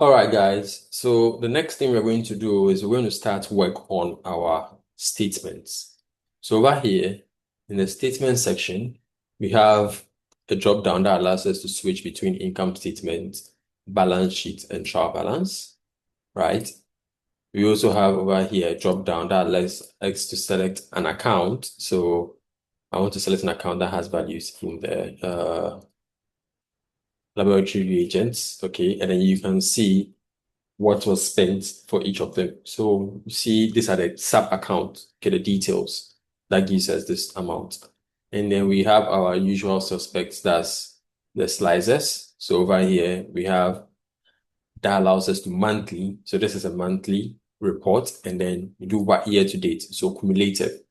All right, guys. So the next thing we're going to do is we're going to start work on our statements. So over here in the statement section, we have a drop down that allows us to switch between income statement, balance sheet, and trial balance, right? We also have over here a drop down that allows us to select an account. So I want to select an account that has values in the laboratory reagents, okay? And then you can see what was spent for each of them. So you see, these are the sub account, okay, the details that gives us this amount. And then we have our usual suspects, that's the slices. So over here, we have that allows us to monthly. So this is a monthly report, and then you do what year to date. So cumulative.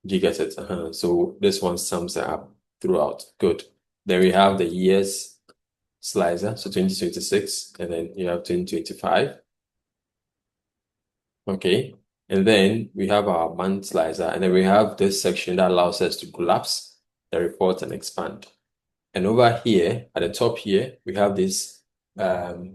Do you get it? So this one sums it up throughout. Good. Then we have the years slicer, so 2026, and then you have 2025. Okay. And then we have our month slicer, and then we have this section that allows us to collapse the report and expand. And over here, at the top here, we have these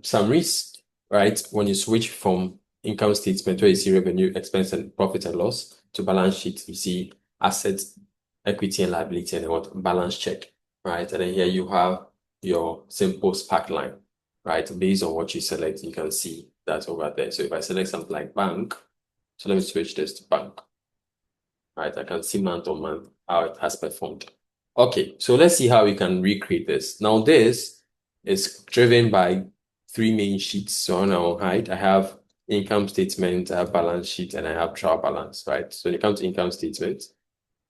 summaries, right? When you switch from income statement where you see revenue, expense, and profit and loss to balance sheet, you see assets, equity, and liability, and what balance check, right? And then here you have your simple spark line, right? Based on what you select, you can see that over there. So if I select something like bank, so let me switch this to bank, right? I can see month on month how it has performed. Okay, so let's see how we can recreate this. Now this is driven by three main sheets. So on our hide, I have income statement, I have balance sheet, and I have trial balance, right? So when it comes to income statement,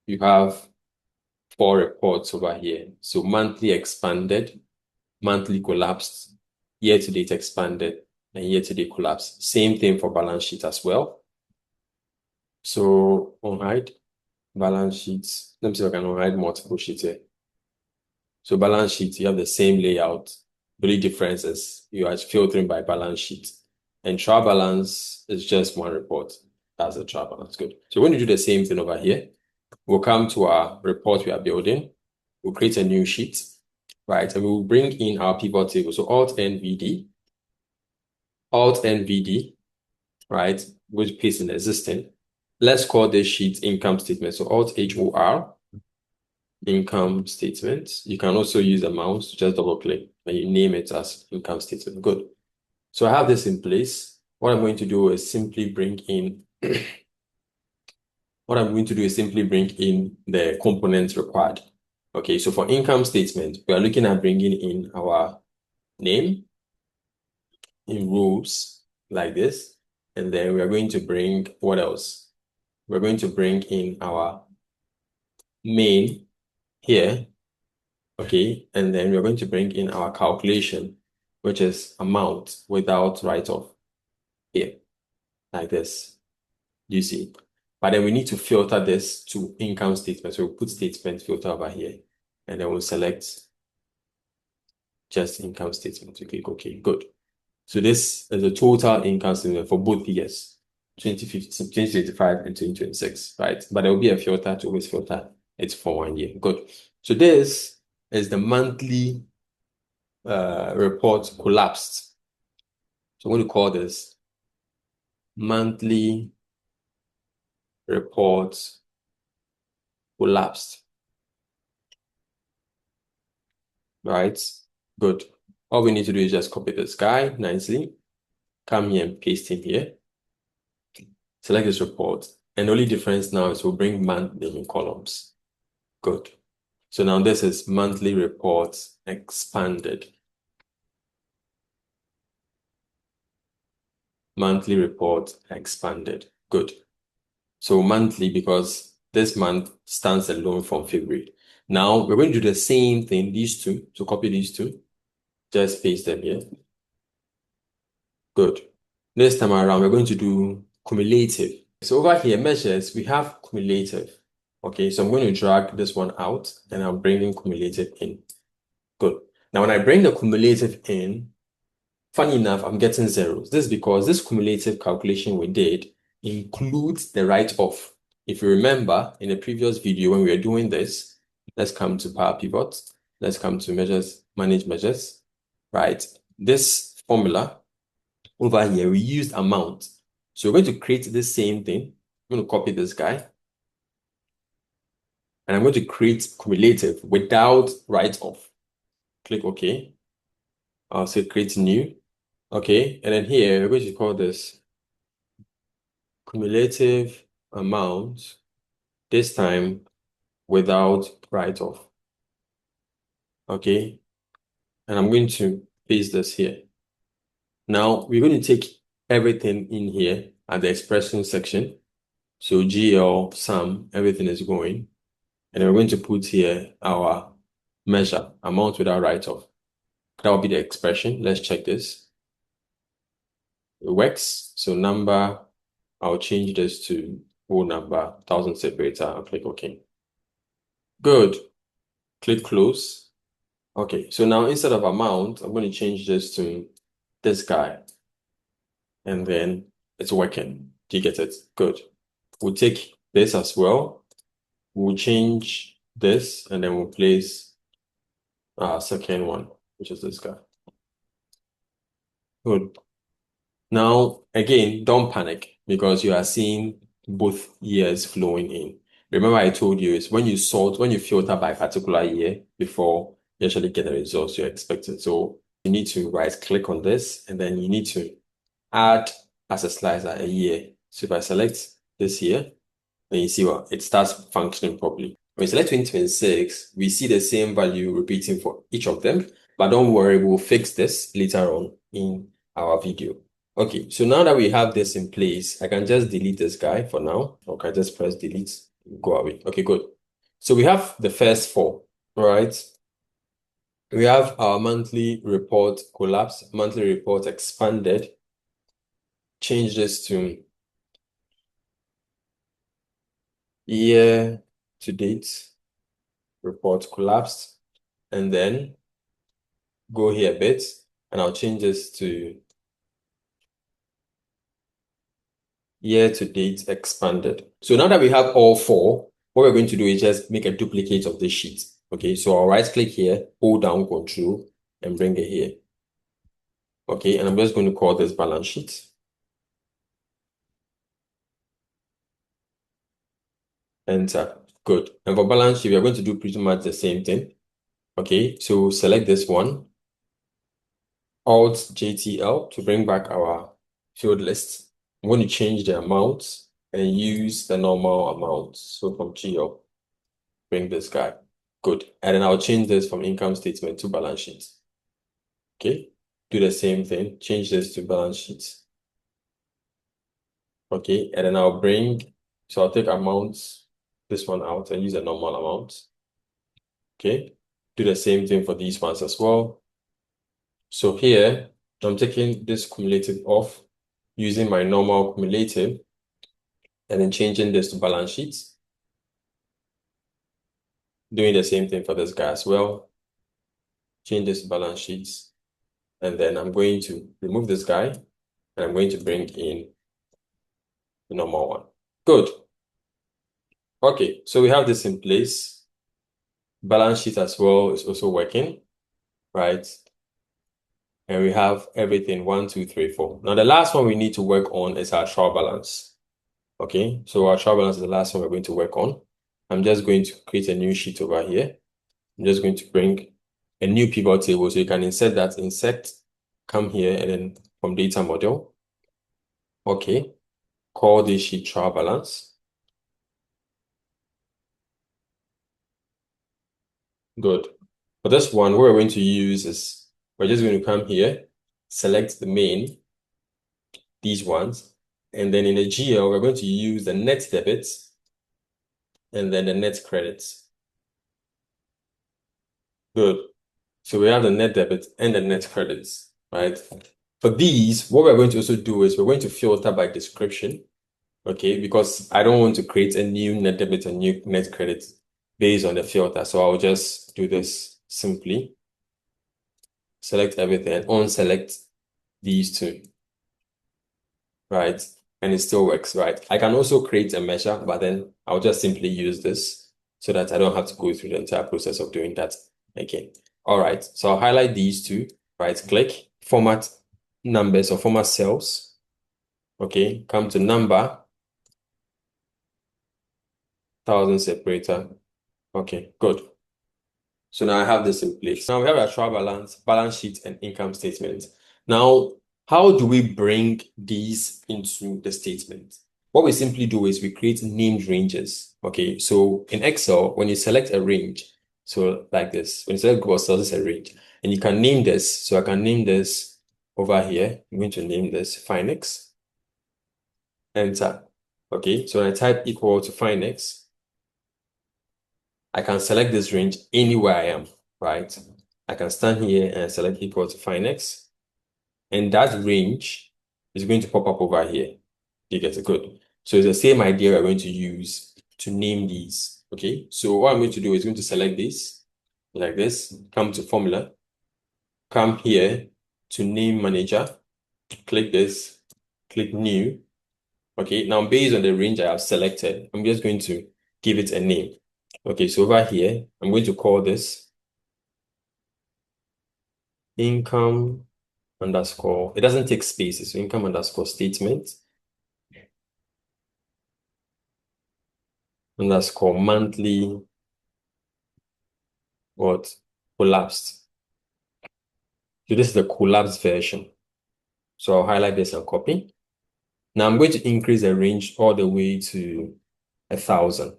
you have four reports over here. So monthly expanded, monthly collapsed, year-to-date expanded, and year-to-date collapsed. Same thing for balance sheet as well. So on hide, balance sheets. Let me see if I can hide multiple sheets here. So balance sheet, you have the same layout. The only difference is you are filtering by balance sheet. And trial balance is just one report. That's a trial balance. Good. So we're going to do the same thing over here. We'll come to our report we are building. We'll create a new sheet, right? And we'll bring in our pivot table. So Alt-NVD, Alt-NVD, right? Which paste in the existing. Let's call this sheet income statement. So Alt-HOR, income statement. You can also use a mouse to just double click and you name it as income statement. Good. So I have this in place. What I'm going to do is simply bring in the components required. Okay, so for income statement, we are looking at bringing in our name in rows like this. And then we are going to bring, what else? We're going to bring in our main here. Okay, and then we're going to bring in our calculation, which is amount without write-off here, like this. You see? But then we need to filter this to income statement. So we'll put statement filter over here, and then we'll select just income statement. We click OK. Good. So this is the total income statement for both years, 2015, 2025 and 2026, right? But there will be a filter to always filter it for 1 year. Good. So this is the monthly report collapsed. So I'm going to call this monthly report collapsed. Right? Good. All we need to do is just copy this guy nicely. Come here and paste him here. Select this report. And the only difference now is we'll bring month name in columns. Good. So now this is monthly report expanded. Monthly report expanded. Good. So monthly because this month stands alone from February. Now we're going to do the same thing, these two. So copy these two. Just paste them here. Good. This time around, we're going to do cumulative. So over here, measures, we have cumulative. Okay, so I'm going to drag this one out and I'm bringing cumulative in. Good. Now, when I bring the cumulative in, funny enough, I'm getting zeros. This is because this cumulative calculation we did includes the write-off. If you remember, in the previous video when we were doing this, let's come to Power Pivot. Let's come to measures, manage measures, right? This formula over here, we used amount. So we're going to create the same thing. I'm going to copy this guy. And I'm going to create cumulative without write-off. Click OK. I'll say create new. Okay. And then here, we're going to call this cumulative amount, this time without write-off. Okay. And I'm going to paste this here. Now, we're going to take everything in here at the expression section. So GL, sum, everything is going. And then we're going to put here our measure, amount without write-off. That will be the expression. Let's check this. It works. So number, I'll change this to whole number, 1,000 separator. I'll click OK. Good. Click close. Okay, so now instead of amount, I'm going to change this to this guy. And then it's working. Do you get it? Good. We'll take this as well. We'll change this and then we'll place our second one, which is this guy. Good. Now, again, don't panic because you are seeing both years flowing in. Remember, I told you is when you filter by particular year before you actually get the results you're expecting. So you need to click on this and then you need to add as a slicer a year. So if I select this year, then you see what it starts functioning properly. When you select 2026, we see the same value repeating for each of them, but don't worry, we'll fix this later on in our video. Okay, so now that we have this in place, I can just delete this guy for now. Okay, just press delete, go away. Okay, good. So we have the first four, right? We have our monthly report collapse, monthly report expanded. Change this to year to date report collapsed, and then go here a bit, and I'll change this to year to date expanded. So now that we have all four, what we're going to do is just make a duplicate of this sheet. Okay, so I'll right click here, hold down Control, and bring it here. Okay, and I'm just going to call this balance sheet. Enter. Good. And for balance sheet, we are going to do pretty much the same thing. Okay, so select this one, Alt JTL to bring back our field list. I'm going to change the amount and use the normal amount. So from GL, bring this guy. Good. And then I'll change this from income statement to balance sheet. Okay. Do the same thing. Change this to balance sheet. Okay. And then I'll take amounts, this one out and use a normal amount. Okay. Do the same thing for these ones as well. So here, I'm taking this cumulative off using my normal cumulative and then changing this to balance sheets. Doing the same thing for this guy as well. Change this to balance sheets. And then I'm going to remove this guy and I'm going to bring in the normal one. Good. Okay, so we have this in place. Balance sheet as well is also working, right? And we have everything 1, 2, 3, 4. Now the last one we need to work on is our trial balance. Okay, so our trial balance is the last one we're going to work on. I'm just going to create a new sheet over here. I'm just going to bring a new pivot table. So you can insert that, come here, and then from data model. Okay, call this sheet trial balance. Good. For this one, what we're going to use is, we're just going to come here, select the main, these ones, and then in the GL, we're going to use the net debits and then the net credits. Good. So we have the net debit and the net credits, right? For these, what we're going to also do is we're going to filter by description, okay? Because I don't want to create a new net debit and new net credit based on the filter. So I'll just do this simply. Select everything and unselect these two, right? And it still works, right? I can also create a measure, but then I'll just simply use this so that I don't have to go through the entire process of doing that again. All right, so I'll highlight these two, right click, format numbers or format cells. Okay, come to number, 1000 separator. Okay, good. So now I have this in place. Now we have a trial balance sheet, and income statement. Now, how do we bring these into the statement? What we simply do is we create named ranges. Okay, so in Excel, when you select a range, so like this, when you select group of cells, it's a range, and you can name this. So I can name this over here. I'm going to name this Finex. Enter. Okay, so when I type equal to Finex, I can select this range anywhere I am, right? I can stand here and select equal to Finex, and that range is going to pop up over here. You get it? Good. So it's the same idea we're going to use to name these. Okay, so what I'm going to do is going to select this like this, come to formula, come here to name manager, click this, click new. Okay, now based on the range I have selected, I'm just going to give it a name. Okay, so over here, I'm going to call this income underscore, it doesn't take spaces, so income underscore statement underscore monthly what collapsed. So this is the collapsed version. So I'll highlight this and copy. Now I'm going to increase the range all the way to 1000.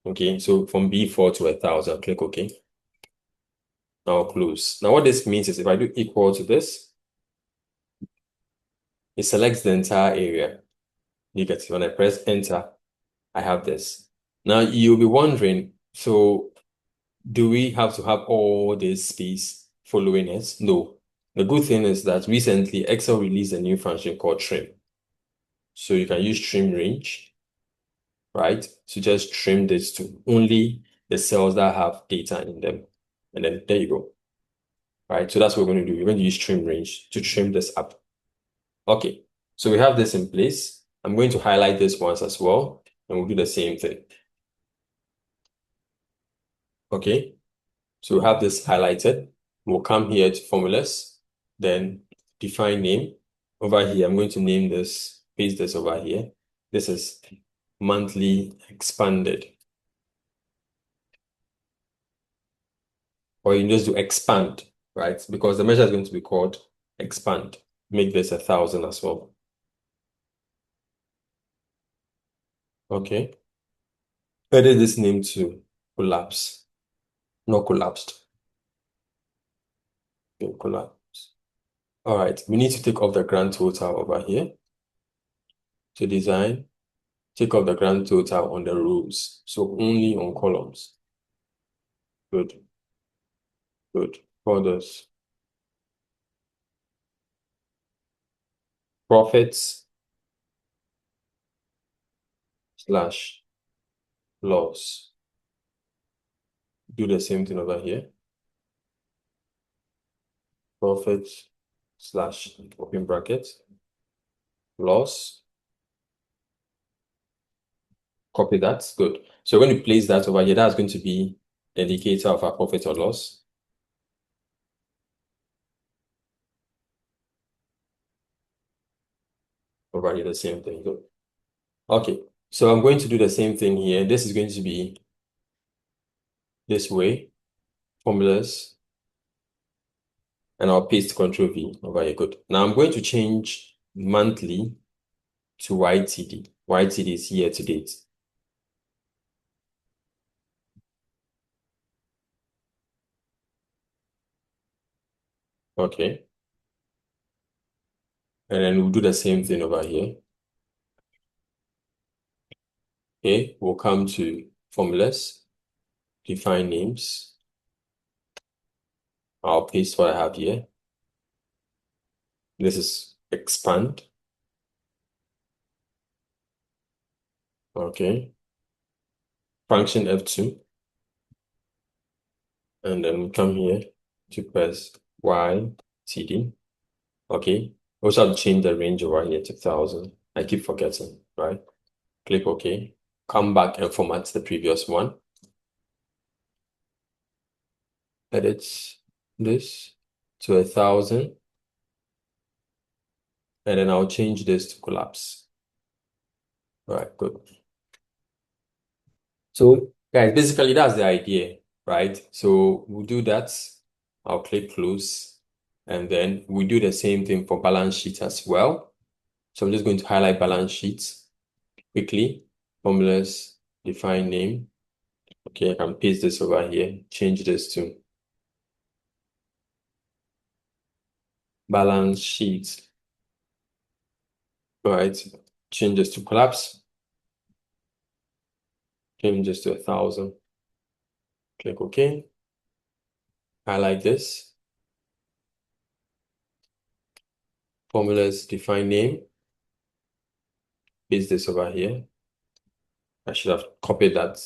Okay, so from B4 to 1000, click OK. Now I'll close. Now what this means is if I do equal to this, it selects the entire area. You get it. When I press enter, I have this. Now you'll be wondering, so do we have to have all this space following it? No. The good thing is that recently Excel released a new function called trim. So you can use trim range, right? So just trim this to only the cells that have data in them. And then there you go. Right? So that's what we're going to do. We're going to use trim range to trim this up. Okay. So we have this in place. I'm going to highlight this once as well, and we'll do the same thing. Okay. So we have this highlighted. We'll come here to formulas, then define name. Over here, I'm going to name this, paste this over here. This is monthly expanded. Or you can just do expand, right? Because the measure is going to be called expand. Make this 1000 as well. Okay. Edit this name to collapse. Not collapsed. Okay, collapse. All right. We need to take off the grand total over here. To design, take off the grand total on the rows. So only on columns. Good. Good. For this. Profits slash loss. Do the same thing over here. Profits slash open bracket loss. Copy that. Good. So we're going to place that over here. That's going to be the indicator of our profit or loss. Over here, the same thing. Good. Okay. So I'm going to do the same thing here. This is going to be this way. Formulas. And I'll paste Control V over here. Good. Now I'm going to change monthly to YTD. YTD is year to date. Okay. And then we'll do the same thing over here. Okay, we'll come to formulas, define names. I'll paste what I have here. This is expand. Okay. Function F2. And then we come here to press YTD. Okay. Also have to change the range over here to 1000. I keep forgetting, right? Click OK. Come back and format the previous one. Edit this to 1000. And then I'll change this to collapse. All right, good. So guys, basically that's the idea, right? So we'll do that. I'll click close. And then we do the same thing for balance sheet as well. So I'm just going to highlight balance sheets quickly. Formulas, define name. Okay, I can paste this over here, change this to balance sheet. All right, change this to collapse. Change this to 1,000. Click OK. Highlight this. Formulas, define name. Paste this over here. I should have copied that.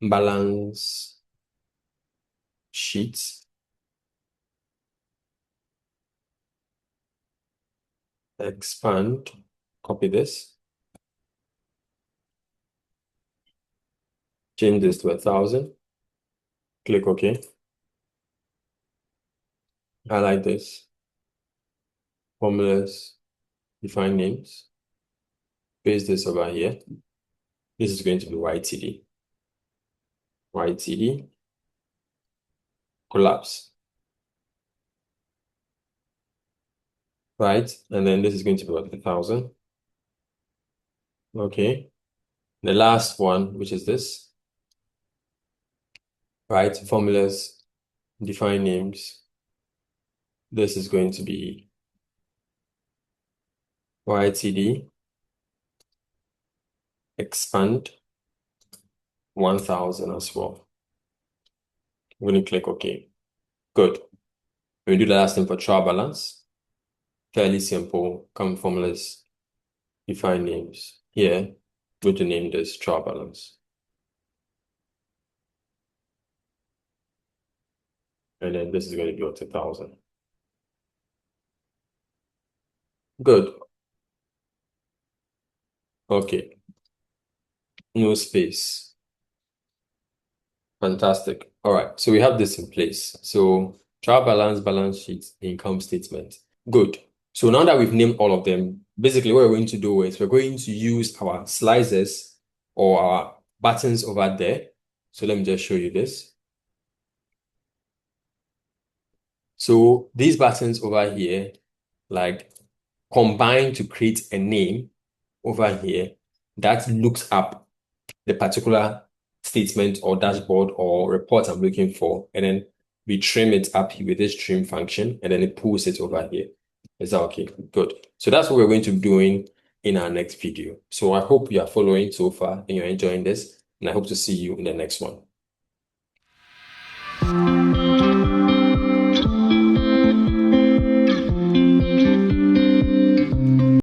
Balance sheet. Expand. Copy this. Change this to 1,000. Click OK. Highlight this. Formulas, define names. Paste this over here. This is going to be YTD. YTD. Collapse. Right? And then this is going to be what, 1,000. Okay. The last one, which is this. Right? Formulas, define names. This is going to be YTD. Expand 1,000 as well. I'm going to click OK. Good. We do the last thing for trial balance. Fairly simple. Come formulas, define names. Here, going to name this trial balance. And then this is going to be 1,000. Good. Okay. No space. Fantastic. All right. So we have this in place. So trial balance, balance sheet, income statement. Good. So now that we've named all of them, basically what we're going to do is we're going to use our slices or our buttons over there. So let me just show you this. So these buttons over here, like combine to create a name over here that looks up the particular statement or dashboard or report I'm looking for, and then we trim it up with this trim function, and then it pulls it over here. Is that okay? Good. So that's what we're going to be doing in our next video. So I hope you are following so far and you're enjoying this, and I hope to see you in the next one.